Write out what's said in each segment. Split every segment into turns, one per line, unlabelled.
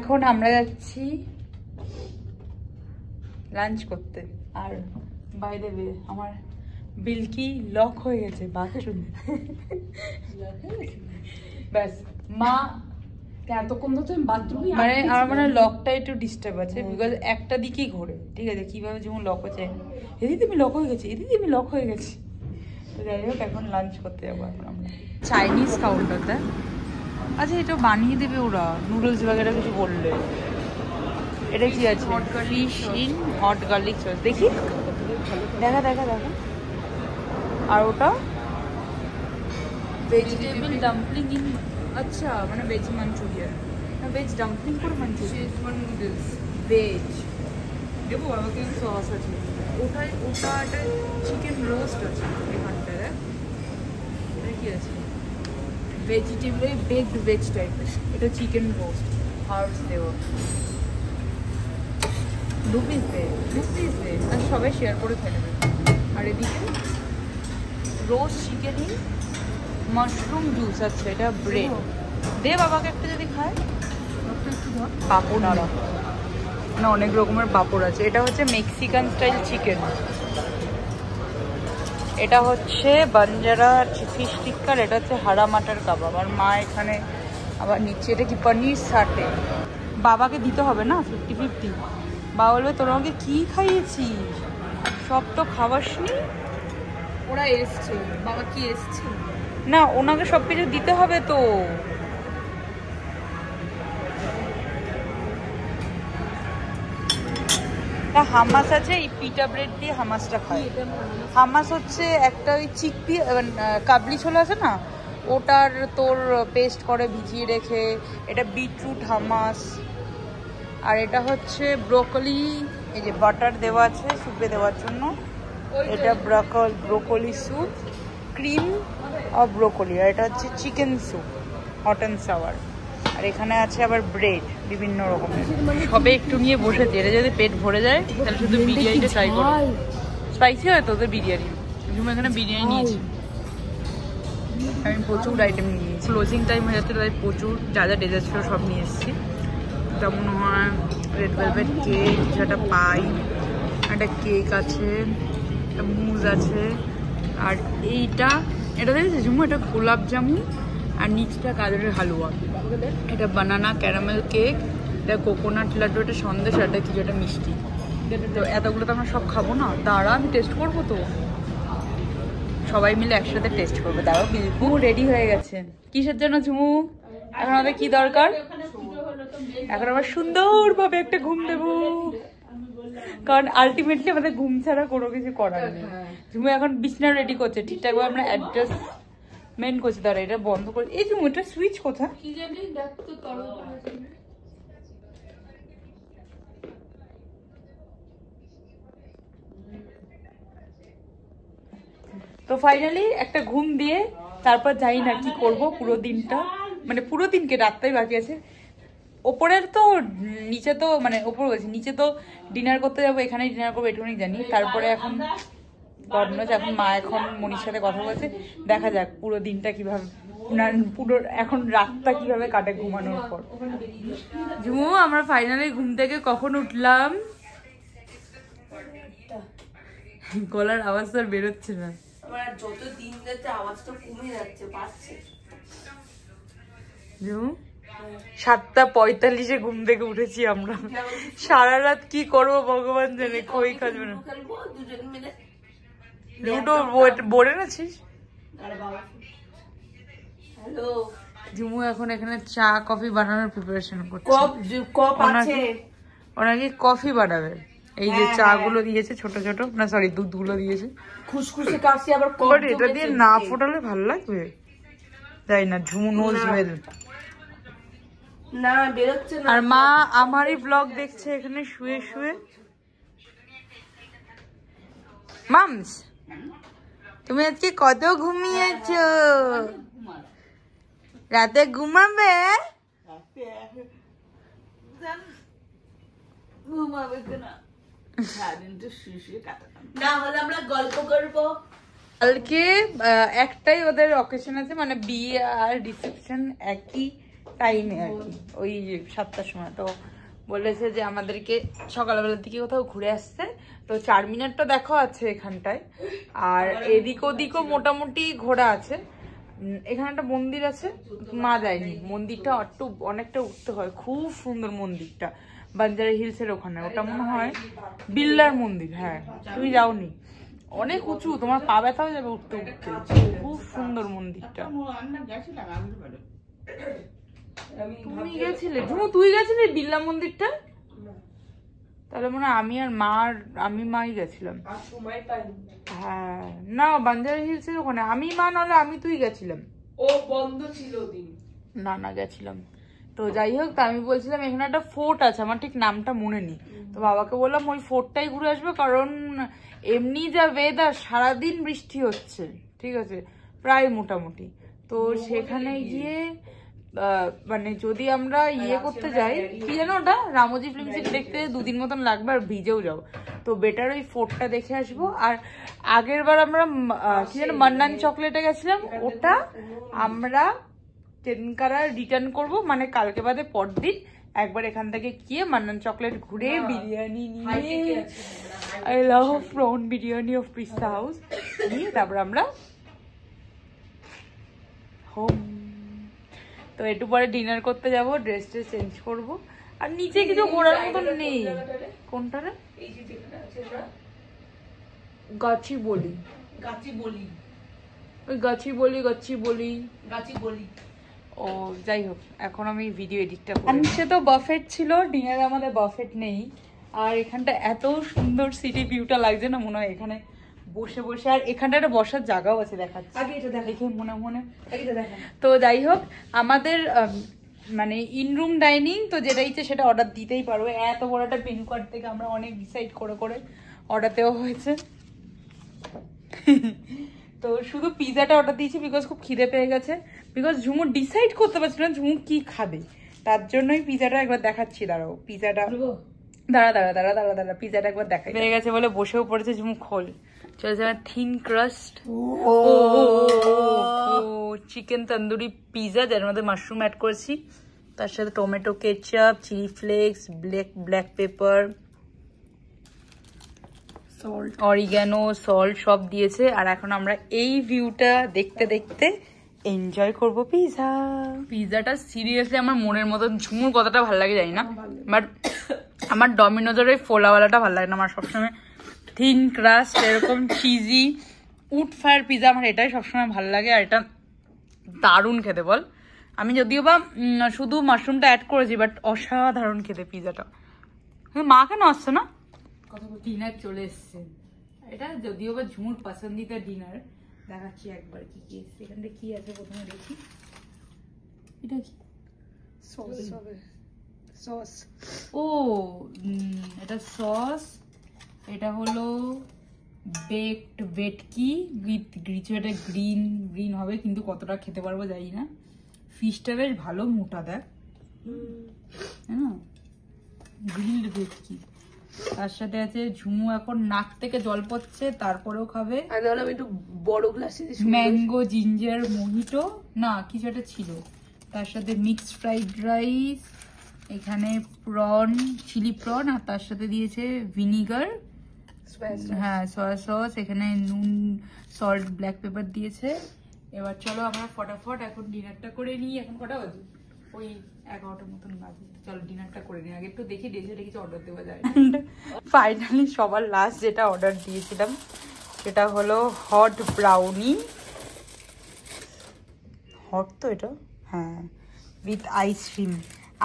এখন আমরা যাচ্ছি লাঞ্চ করতে। আর বাই দ্য ওয়ে আমার বিলকি লক হয়ে গেছে বাথরুমে। ব্যাস মা এতক্ষণ তো তুমি বাথরুমে, মানে আমার মনে হয় লকটা একটু ডিস্টার্ব আছে, বিকজ একটা দিকেই ঘোরে। ঠিক আছে, কিভাবে যেমন লক হচ্ছে, এদিকে আমি লক হয়ে গেছি, এদিকে আমি লক হয়ে গেছি। তো যাই হোক এখন লাঞ্চ করতে যাবো এখন আমরা চাইনিজ কাউন্টারটা। আচ্ছা এটা বানিয়ে দেবে ওরা, নুডলস বাগেরা কিছু বললে। এটা কি আছে? Fish in hot garlic sauce. দেখি, দেখা দেখা দেখা। আর ওটা ভেজিটেবল ডাম্পলিং ইন, আচ্ছা মানে ভেজ মাঞ্চুরিয়ান না, ভেজ ডাম্পলিং করে মাঞ্চুরিয়ান, নুডলস ভেজ দেবো। আমাকে সস আছে, ওটা একটা চিকেন রোস্ট আছে এখানটায়। এটা কি আছে? ভেজিটেবল বেকড ভেজ টাইপের, এটা চিকেন রোস্ট হার্বস দেওয়া। দু পিস দে আর সবাই শেয়ার করে খেয়ে নেবে। আর এদিকে রোস্ট চিকেনই মাশরুম জুস আছে, এটা ব্রেড দে বাবাকে একটা যদি খায়। পাঁপড় না অনেক রকমের পাঁপড় আছে। এটা হচ্ছে মেক্সিকান স্টাইল চিকেন, এটা হচ্ছে বাঞ্জারা ফিশ টিক্কার, এটা হচ্ছে হারা মাটার কাবাব। আর মা এখানে আবার নিচ্ছে এটা কি পনির সাটে। বাবাকে দিতে হবে না 50-50। বাবা বলবে তোরা আমাকে কি খাইয়েছিস, সব তো খাওয়াসনি।
ওরা এসছে, বাবা কি এসছে
না, ওনাকে সব কিছু দিতে হবে তো। হামাস আছে, এই পিটা ব্রেড দিয়ে হামাসটা খায়। হামাস হচ্ছে একটা ওই চিকপি কাবলি ছোলা আছে না, ওটার তোর পেস্ট করে ভিজিয়ে রেখে, এটা বিটরুট হামাস। আর এটা হচ্ছে ব্রোকলি, এই যে বাটার দেওয়া আছে স্যুপে দেওয়ার জন্য। এটা broccoli soup, cream of broccoli. আর এটা হচ্ছে chicken soup hot and sour. আর এখানে আছে আবার ব্রেড বিভিন্ন রকমের। সবে একটু নিয়ে বসেছে, এটা যদি পেট ভরে যায় তাহলে শুধু বিরিয়ানিটা ট্রাই করো। স্পাইসি হয় তোদের বিরিয়ানি? তুমি এখানে বিরিয়ানি নিয়েছি আমি, প্রচুর আইটেম নিয়েছি। ক্লোজিং টাইম হয়ে যাচ্ছে, তাই প্রচুর যা যা ডেজার্ট ছিল সব নিয়ে এসেছি। তা মনে হয় রেড ভেলভেট কেক, একটা পাই, একটা কেক আছে, একটা মুজ আছে। আর এটা দেখেছি ঝুমু, এটা গোলাপ জামুন আর নিচটা গাজরের হালুয়া। এটা বানানা ক্যারামেল কেক, এটা কোকোনাট লাড্ডু, এটা সন্দেশ, এটা কিছু একটা মিষ্টি। তো এতগুলো তো আমরা সব খাবো না, দাঁড়া আমি টেস্ট করবো তো। সবাই মিলে একসাথে টেস্ট করবে। দাঁড়াও, বিলকু রেডি হয়ে গেছে। কিসের জন্য ঝুমু? এখন আমাদের কি দরকার? এখন আমরা সুন্দরভাবে একটা ঘুম দেবো, কারণ আলটিমেটলি আমাদের ঘুম ছাড়া কোনো কিছু করার নেই। ঝুমু এখন বিছানা রেডি করছে, ঠিকঠাক ভাবে আমরা অ্যাডজাস্টমেন্ট করছি। দাঁড়া এটা বন্ধ করে, এই ঝুমু এটা সুইচ কোথায়? তো ফাইনালি একটা ঘুম দিয়ে তারপর যাই না কি করব পুরো দিনটা, মানে পুরো দিনকে, রাতটাই বাকি আছে। ওপরের তো নিচে তো, মানে ওপর বলছি নিচে তো ডিনার করতে যাবো, এখানেই ডিনার করবো এটুকুনি জানি। তারপরে এখন এখন মা এখন মনির সাথে কথা বলছে, দেখা যাক পুরো দিনটা কিভাবে, পুরো এখন রাতটা কিভাবে কাটে ঘুমানোর পর। ঝুমু আমরা ফাইনালি ঘুম থেকে কখন উঠলাম? গলার আওয়াজ তো আর বেরোচ্ছে না,
যত দিন যাচ্ছে আওয়াজটা কমে যাচ্ছে, পাচ্ছে।
7:45 ঘুম থেকে উঠেছি আমরা। সারা রাত কি করবো ভগবান জানে, কই খাজবে না। লুডো বোর্ডে আছিস? ঝুমু এখন এখানে চা কফি বানানোর প্রিপারেশন করছে। ওনাকে কফি বানাবে। এই যে চা গুলো দিয়েছে ছোট ছোট, না সরি দুধগুলো দিয়েছে,
খুশখুশে কাশি। আবার
এটা দিয়ে না ফোটালে ভালো লাগবে, তাই না? Jhumu knows well.
না বেরোচ্ছে না।
আর মা আমারই ব্লগ দেখছে এখানে শুয়ে শুয়ে। মামস তুমি আজকে কত ঘুমিয়েছো? রাতে ঘুমাবে?
ঘুমাবে না, না হলে আমরা গল্প করবো।
কালকে একটাই ওদের অকেশন আছে, মানে বিয়ে আর রিসেপশন একই টাইমে আর কি, ওই 7টার সময়। তো বলেছে যে আমাদেরকে সকালবেলার দিকে কোথাও ঘুরে আসছে, তো 4 মিনিটটা দেখা আছে এখানটায়। আর এদিক ওদিকও মোটামুটি ঘোরা আছে। এখানে একটা মন্দির আছে, মা যায়নি, মন্দিরটা অনেকটা উঠতে হয়, খুব সুন্দর মন্দিরটা, বাঞ্জারা হিলসের ওখানে, ওটা মনে হয় বিল্লার মন্দির। হ্যাঁ, তুমি যাওনি? অনেক উঁচু, তোমার পা ব্যথা হয়ে যাবে উঠতে উঠতে, খুব সুন্দর মন্দিরটা। তুমি গেছিলে ঝুমু? তুই গেছিলি বিল্লা মন্দিরটা? তাহলে মনে হয় আমি মাই গেছিলাম। হ্যাঁ, না বাঞ্জারা হিলসের ওখানে আমি মা, নাহলে আমি তুই গেছিলাম।
ও বন্ধ ছিল দিন।
না গেছিলাম। তো যাই হোক, আমি বলছিলাম এখানে একটা ফোর্ট আছে, আমার ঠিক নামটা মনে নেই। তো বাবাকে বললাম ওই ফোর্টটাই ঘুরে আসবে, কারণ এমনি যা ওয়েদার, সারাদিন বৃষ্টি হচ্ছে, ঠিক আছে, প্রায় মোটামুটি। তো সেখানে গিয়ে মানে যদি আমরা করতে যাই, কি জানো ওটা, রামোজি ফিল্ম সিটি দেখতে 2 দিন মতন লাগবে, আর ভিজেও যাও, তো বেটার ওই ফোর্টটা দেখে আসবো। আর আগের বার আমরা কি জানো মান্নান চকলেটে গেছিলাম, ওটা আমরা টেনকারা রিটার্ন করব, মানে কালকে বাদে পরদিন একবার এখান থেকে গিয়ে মান্নান চকলেট ঘুরে বিরিয়ানি নিয়ে, I love prawn biryani of পিস্তা হাউস নিয়ে তারপর আমরা হোম। তো একটু পরে ডিনার করতে যাব, ড্রেস চেঞ্জ করব, আর নিচে কিছু ঘোরার মতন নেই। কোনটা রে? গাছি বলি ওই গাছি বলি। ও যাই হোক, এখন আমি ভিডিও এডিটটা করি। নিচে তো বাফেট ছিল, ডিনারে আমাদের বাফেট নেই। আর এখানটা এত সুন্দর সিটি ভিউটা লাগছে না, মনে হয় এখানে বসে বসে, আর এখানটা একটা বসার জায়গাও আছে, দেখাচ্ছে আগে এটা দেখে মনে তো যাই হোক, আমাদের মানে ইনরুম ডাইনিং, তো যেটা ইচ্ছে সেটা অর্ডার দিতেই পারবো। এত বড় একটা মেনু কার্ড থেকে আমরা অনেক ডিসাইড করে অর্ডার দেওয়া হয়েছে। তো শুধু পিজাটা অর্ডার দিয়েছি বিকজ খুব খিদে পেয়ে গেছে, বিকজ ঝুমুর ডিসাইড করতে পারছি না ঝুমুর কি খাবে, তার জন্যই পিজাটা একবার দেখাচ্ছি। দাঁড়াও, পিজাটা দাঁড়া পিজাটা একবার দেখাই। পেয়ে গেছে বলে বসেও পড়েছে ঝুমু, খোল। চলেছে thin crust chicken tandoori pizza, যার মধ্যে মাশরুম অ্যাড করেছি, তার সাথে tomato ketchup, chilli flakes, black pepper, oregano, salt সব দিয়েছে। আর এখন আমরা এই ভিউটা দেখতে দেখতে এনজয় করব পিজাটা। সিরিয়াসলি আমার মনের মতন, ঝুমুর কথাটা ভালো লাগে জানি না, বাট আমার ডমিনোজের ওই ফোলাওয়ালাটা ভালো লাগে না, আমার সবসময় থিন ক্রাস্ট এরকম চিজি উড ফায়ার পিজা, আমার এটাই সবসময় ভালো লাগে। আর এটা দারুণ খেতে, বল। আমি যদিও বা শুধু মাশরুমটা অ্যাড করেছি, বাট অসাধারণ খেতে পিজাটা। মা কেন আসছে না? ডিনার চলে এসছে, এটা যদিও বা ঝুমুর পছন্দিতা ডিনার। দেখাচ্ছি একবার কি কি এসছে। এখানে কি আছে প্রথমে দেখি, এটা কি সস? ও এটা সস, এটা হলো বেকড ভেটকি উইথ কিছু একটা গ্রিন হবে, কিন্তু কতটা খেতে পারবো জানি না। ফিশটা বেশ ভালো মোটা, দেখ, হ্যাঁ, গ্রিলড ভেটকি। তার সাথে আছে ঝুমু এখন নাক থেকে জল পড়ছে, তারপরেও খাবে।
আমি একটু বড় গ্লাসে
ম্যাঙ্গো জিঞ্জার মোহিটো না কিছু একটা ছিল, তার সাথে মিক্সড ফ্রাইড রাইস, এখানে প্রন, চিলি প্রন, আর তার সাথে দিয়েছে ভিনিগার, হ্যাঁ সয়া সস, এখানে নুন, সল্ট, ব্ল্যাক পেপার দিয়েছে। এবার চলো আমরা ফটাফট এখন ডিনারটা করে নিই। এখন কটা বাজে? ওই 11টার মতন বাজে। চলো ডিনারটা করে নিই, আগে একটু দেখি ডেজার্টে কিছু অর্ডার দেওয়া যায়। ফাইনালি সবার লাস্ট যেটা অর্ডার দিয়েছিলাম সেটা হলো হট ব্রাউনি, হট তো এটা, হ্যাঁ, উইথ আইসক্রিম।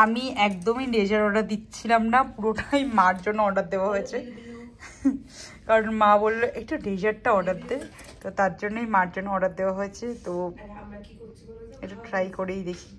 আমি একদমই ডেজার্ট অর্ডার দিচ্ছিলাম না, পুরোটাই মার জন্য অর্ডার দেওয়া হয়েছে, কারণ মা বললো একটু ডেজার্টটা অর্ডার দে, তো তার জন্যই মার জন্য অর্ডার দেওয়া হয়েছে। তো এটা ট্রাই করেই দেখি।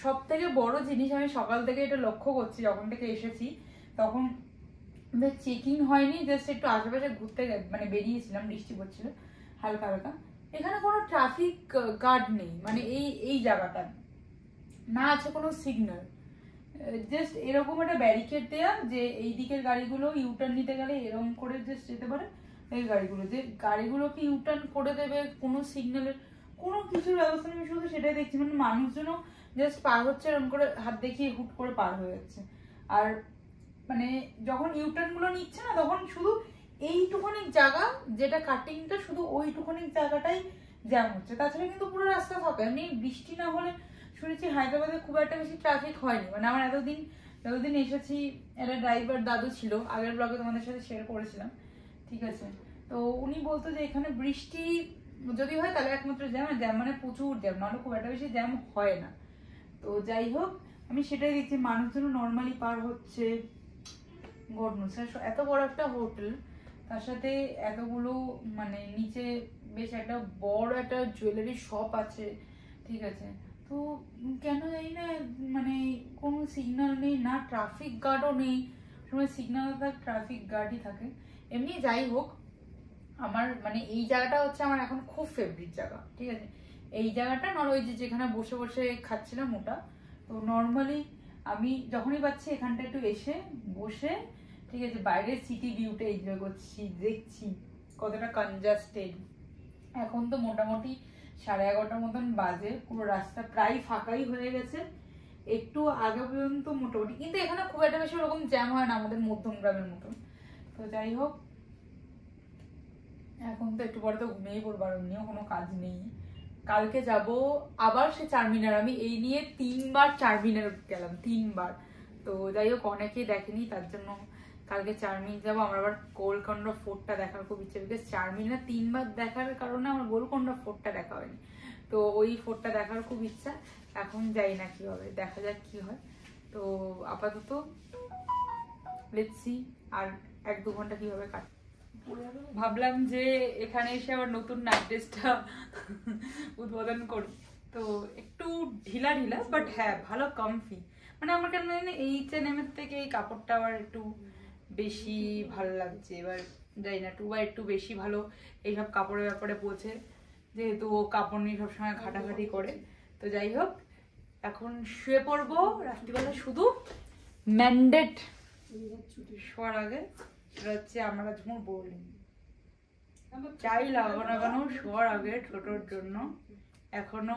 সব থেকে বড় জিনিস আমি সকাল থেকে এটা লক্ষ্য করছি, যখন থেকে এসেছি তখন চেকিং হয়নি, জাস্ট একটু আশেপাশে ঘুরতে মানে বেরিয়েছিলাম, বৃষ্টি পড়ছিল হালকা হালকা। এখানে কোনো ট্রাফিক গার্ড নেই, মানে এই জায়গাটা না আছে কোনো সিগন্যাল, জাস্ট এরকম একটা ব্যারিকেড দেয়া যে এই দিকের গাড়িগুলো ইউটার্ন নিতে গেলে এরকম করে জাস্ট যেতে পারে, এই গাড়িগুলো যে গাড়িগুলোকে ইউটার্ন করে দেবে, কোনো সিগন্যালের কোনো কিছুর ব্যবস্থা নেই। শুধু সেটাই দেখছি, মানে মানুষজনও জাস্ট পার হচ্ছে এরকম করে হাত দেখিয়ে হুট করে পার হয়ে যাচ্ছে। আর মানে যখন ইউটার্ন গুলো নিচ্ছে না তখন শুধু এইটুখানি জায়গা যেটা কাটিংটা, শুধু ওইটুখানি জায়গাটাই জ্যাম হচ্ছে, তাছাড়া কিন্তু পুরো রাস্তা ফাঁকা। এমনি বৃষ্টি না হলে শুনেছি হায়দ্রাবাদে খুব একটা বেশি ট্রাফিক হয়নি, মানে আমার যতদিন এসেছি একটা ড্রাইভার দাদু ছিল, আগের ব্লগে তোমাদের সাথে শেয়ার করেছিলাম, ঠিক আছে। তো উনি বলতো যে এখানে বৃষ্টি যদি হয় তাহলে একমাত্র জ্যাম মানে প্রচুর জ্যাম, নাহলে খুব একটা বেশি জ্যাম হয় না। তো যাই হোক, আমি সেটাই দেখছি, মানুষজন নর্মালি পার হচ্ছে। এত বড় একটা হোটেল, তার সাথে এতগুলো মানে নিচে বেশ একটা বড় একটা জুয়েলারি শপ আছে, ঠিক আছে। তো কেন জানি না মানে কোনো সিগন্যাল নেই, না ট্রাফিক গার্ডও নেই। সময় সিগন্যাল থাকে, ট্রাফিক গার্ডই থাকে। এমনি যাই হোক, আমার মানে এই জায়গাটা হচ্ছে আমার এখন খুব ফেভারিট জায়গা, ঠিক আছে। এই জায়গাটা নয় ওই যেখানে বসে বসে খাচ্ছিলাম ওটা। তো নর্মালি আমি যখনই পাচ্ছি এখানটা একটু এসে বসে, ঠিক আছে, বাইরের সিটি ভিউটা এনজয় করছি, দেখছি কতটা কনজাস্টেড। এখন তো মোটামুটি 11:30 মতন বাজে, পুরো রাস্তা প্রায় ফাঁকাই হয়ে গেছে। একটু আগে পর্যন্ত মোটামুটি, কিন্তু এখানে খুব একটা বেশি ওরকম জ্যাম হয় না আমাদের মধ্যম গ্রামের মতন। তো যাই হোক, এখন তো একটু পরে তো ঘুমিয়েই পড়বো, আর এমনিও কোনো কাজ নেই। কালকে যাব আবার সে চারমিনার, আমি এই নিয়ে 3বার চারমিনার গেলাম, 3বার। তো যাই হোক, অনেকেই দেখেনি, তার জন্য কালকে চারমিনার যাবো। আমার আবার গোলকন্ডা ফোর্টটা দেখার খুব ইচ্ছে, বিকজ চারমিনার 3বার দেখার কারণে আমার গোলকন্ডা ফোর্টটা দেখা হয়নি। তো ওই ফোর্টটা দেখার খুব ইচ্ছা, এখন যাই না কি হবে, দেখা যাক কি হয়। তো আপাতত লেটস সি আর 1-2 ঘন্টা কিভাবে কাটে। ভাবলাম যে এখানে এসে আবার নতুন নাইট ড্রেসটা উদ্বোধন করি। তো একটু ঢিলা ঢিলা, বাট হ্যাঁ ভালো কমফি। মানে আমার কেন H&M এর থেকে এই কাপড়টা আবার একটু বেশি ভালো লাগছে। এবার যাই না, টুবা একটু বেশি ভালো এইসব কাপড়ের ব্যাপারে বোঝে, যেহেতু ও কাপড় নিয়ে সবসময় ঘাটাঘাটি করে। তো যাই হোক, এখন শুয়ে পড়বো। রাত্রিবেলা শুধু ম্যান্ডেট শোয়ার আগে সেটা হচ্ছে আমরা ঝুমুর বলি, চাই লাগানো না কেন শোয়ার আগে ছোটর জন্য এখনো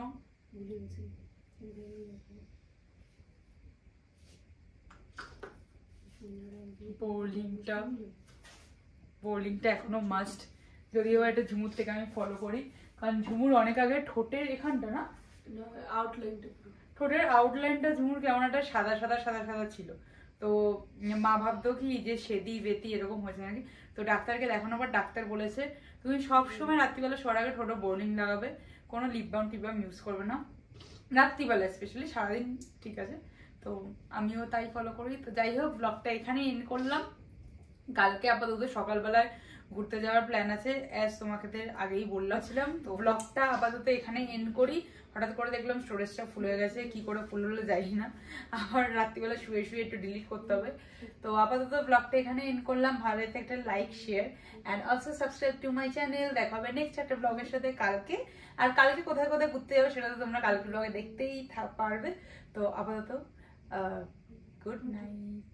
বোলিংটা এখনো মাস্ট। যদিও এটা ঝুমুর থেকে আমি ফলো করি, কারণ ঝুমুর অনেক আগে ঠোঁটের এখানটা না, ঠোঁটের আউটলাইনটা ঝুমুর কেমন একটা সাদা সাদা সাদা সাদা ছিল। তো মা ভাবতো কি যে সেদি বেতি এরকম হয়েছে নাকি। তো ডাক্তারকে দেখানোর পর ডাক্তার বলেছে তুমি সবসময় রাত্রিবেলা শোয়ার আগে ঠোঁটে বোর্ডিং লাগাবে, কোনো লিপ বাম টিপ বাম ইউজ করবে না রাত্রিবেলা, স্পেশালি সারাদিন ঠিক আছে। তো আমিও তাই ফলো করি। তো যাই হোক, ব্লগটা এখানে এন্ড করলাম। কালকে আপাতত সকালবেলায় ঘুরতে যাওয়ার প্ল্যান আছে, অ্যাজ তোমাকে আগেই বললাম। তো ব্লগটা আপাতত এখানে এন্ড করি। হঠাৎ করে দেখলাম স্টোরেজটা ফুল হয়ে গেছে, কি করে ফুল হলো যাই না, আবার রাত্রিবেলা শুয়ে শুয়ে একটু ডিলিট করতে হবে। তো আপাতত ব্লগটা এখানে এন্ড করলাম। ভালো লাগলে একটা like, share and also subscribe to my channel. দেখা হবে নেক্সট একটা ব্লগের সাথে কালকে। আর কালকে কোথায় কোথায় ঘুরতে যাবে সেটা তো তোমরা কালকে ব্লগে দেখতেই পারবে। তো আপাতত গুড নাইট।